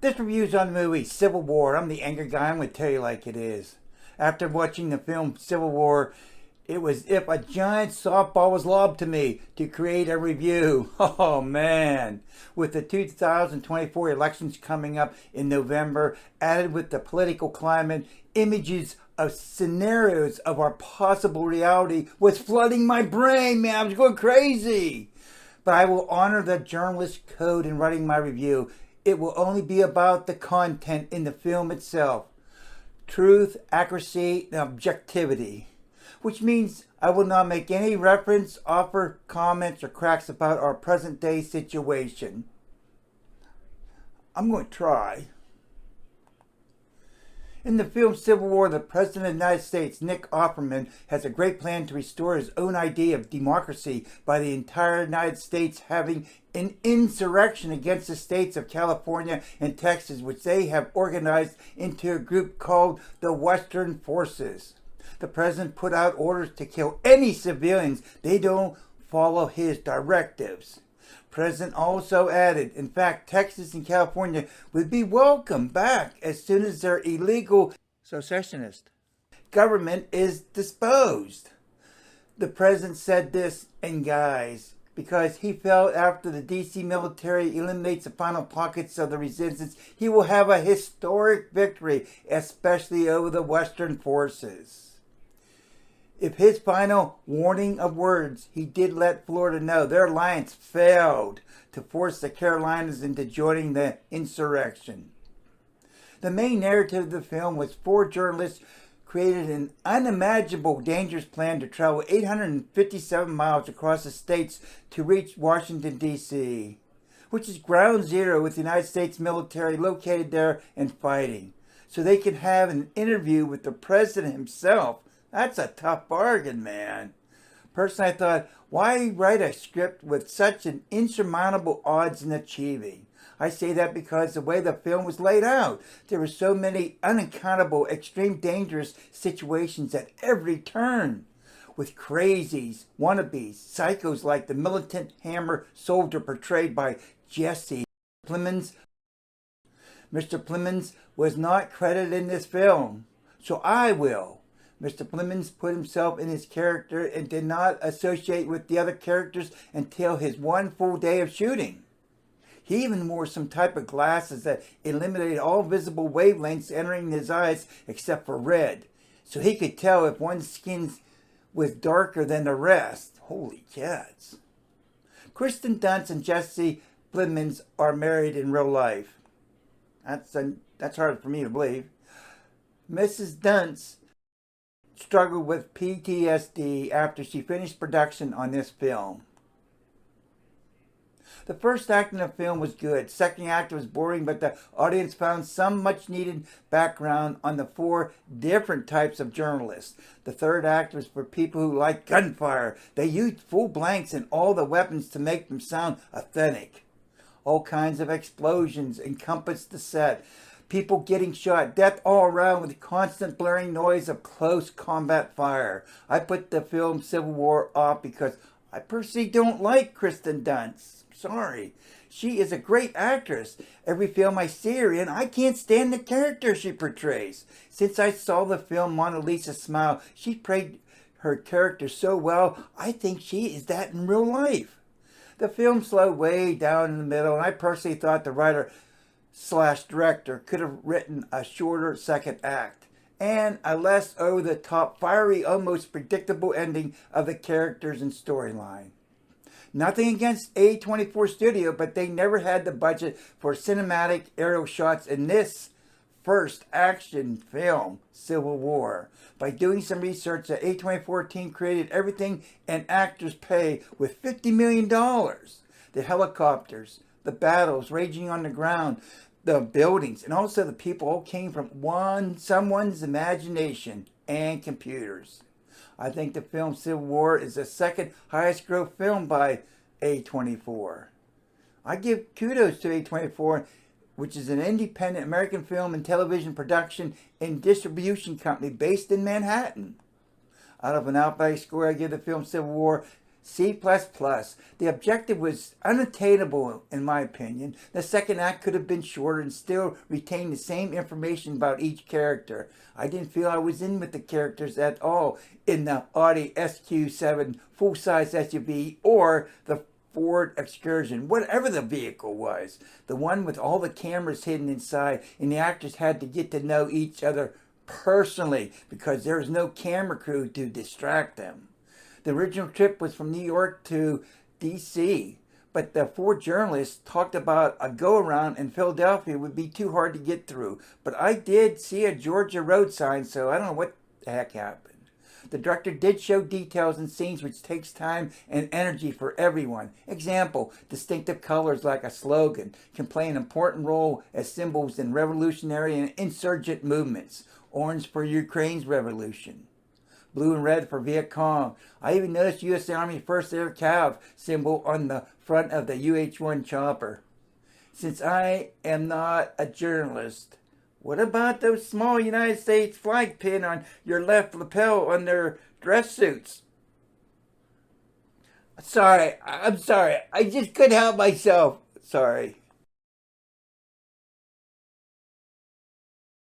This review's on the movie Civil War. I'm the angry guy. I'm going to tell you like it is. After watching the film Civil War, it was as if a giant softball was lobbed to me to create a review. Oh man. With the 2024 elections coming up in November, added with the political climate, images of scenarios of our possible reality was flooding my brain, man. I was going crazy. But I will honor the journalist code in writing my review. It will only be about the content in the film itself. Truth, accuracy, and objectivity. Which means I will not make any reference, offer comments, or cracks about our present day situation. I'm going to try. In the film Civil War, the President of the United States, Nick Offerman, has a great plan to restore his own idea of democracy by the entire United States having an insurrection against the states of California and Texas, which they have organized into a group called the Western Forces. The President put out orders to kill any civilians they don't follow his directives. President also added, in fact, Texas and California would be welcome back as soon as their illegal secessionist government is disposed. The President said this, and guys, because he felt after the DC military eliminates the final pockets of the resistance, he will have a historic victory, especially over the Western forces. If his final warning of words, he did let Florida know their alliance failed to force the Carolinas into joining the insurrection. The main narrative of the film was four journalists created an unimaginable dangerous plan to travel 857 miles across the states to reach Washington, D.C., which is ground zero with the United States military located there and fighting, so they could have an interview with the president himself. That's a tough bargain, man. Personally, I thought, why write a script with such an insurmountable odds in achieving? I say that because the way the film was laid out, there were so many unaccountable, extreme dangerous situations at every turn. With crazies, wannabes, psychos like the militant hammer soldier portrayed by Jesse Plemons. Mr. Plemons was not credited in this film, so I will. Mr. Plemons put himself in his character and did not associate with the other characters until his one full day of shooting. He even wore some type of glasses that eliminated all visible wavelengths entering his eyes except for red, so he could tell if one's skin was darker than the rest. Holy cats. Kristen Dunst and Jesse Plemons are married in real life. That's hard for me to believe. Mrs. Dunst struggled with PTSD after she finished production on this film. The first act in the film was good. Second act was boring, but the audience found some much needed background on the four different types of journalists. The third act was for people who like gunfire. They used full blanks and all the weapons to make them sound authentic. All kinds of explosions encompassed the set. People getting shot, death all around with constant blaring noise of close combat fire. I put the film Civil War off because I personally don't like Kristen Dunst. Sorry. She is a great actress. Every film I see her in, I can't stand the character she portrays. Since I saw the film Mona Lisa Smile, she played her character so well, I think she is that in real life. The film slowed way down in the middle, and I personally thought the writer/director could have written a shorter second act and a less over-the-top, fiery, almost predictable ending of the characters and storyline. Nothing against A24 Studio, but they never had the budget for cinematic aerial shots in this first action film, Civil War. By doing some research, the A24 team created everything and actors pay with $50 million. The helicopters, the battles raging on the ground, the buildings, and also the people all came from someone's imagination and computers. I think the film Civil War is the second highest gross film by A24. I give kudos to A24, which is an independent American film and television production and distribution company based in Manhattan. Out of an Alphabetic score, I give the film Civil War C++. The objective was unattainable, in my opinion. The second act could have been shorter and still retain the same information about each character. I didn't feel I was in with the characters at all in the Audi SQ7 full-size SUV or the Ford Excursion, whatever the vehicle was. The one with all the cameras hidden inside, and the actors had to get to know each other personally because there was no camera crew to distract them. The original trip was from New York to D.C., but the 4 journalists talked about a go-around in Philadelphia would be too hard to get through. But I did see a Georgia road sign, so I don't know what the heck happened. The director did show details and scenes which takes time and energy for everyone. Example, distinctive colors like a slogan can play an important role as symbols in revolutionary and insurgent movements. Orange for Ukraine's revolution. Blue and red for Viet Cong. I even noticed U.S. Army First Air Cav symbol on the front of the UH-1 chopper. Since I am not a journalist, what about those small United States flag pin on your left lapel on their dress suits? I'm sorry. I just couldn't help myself. Sorry.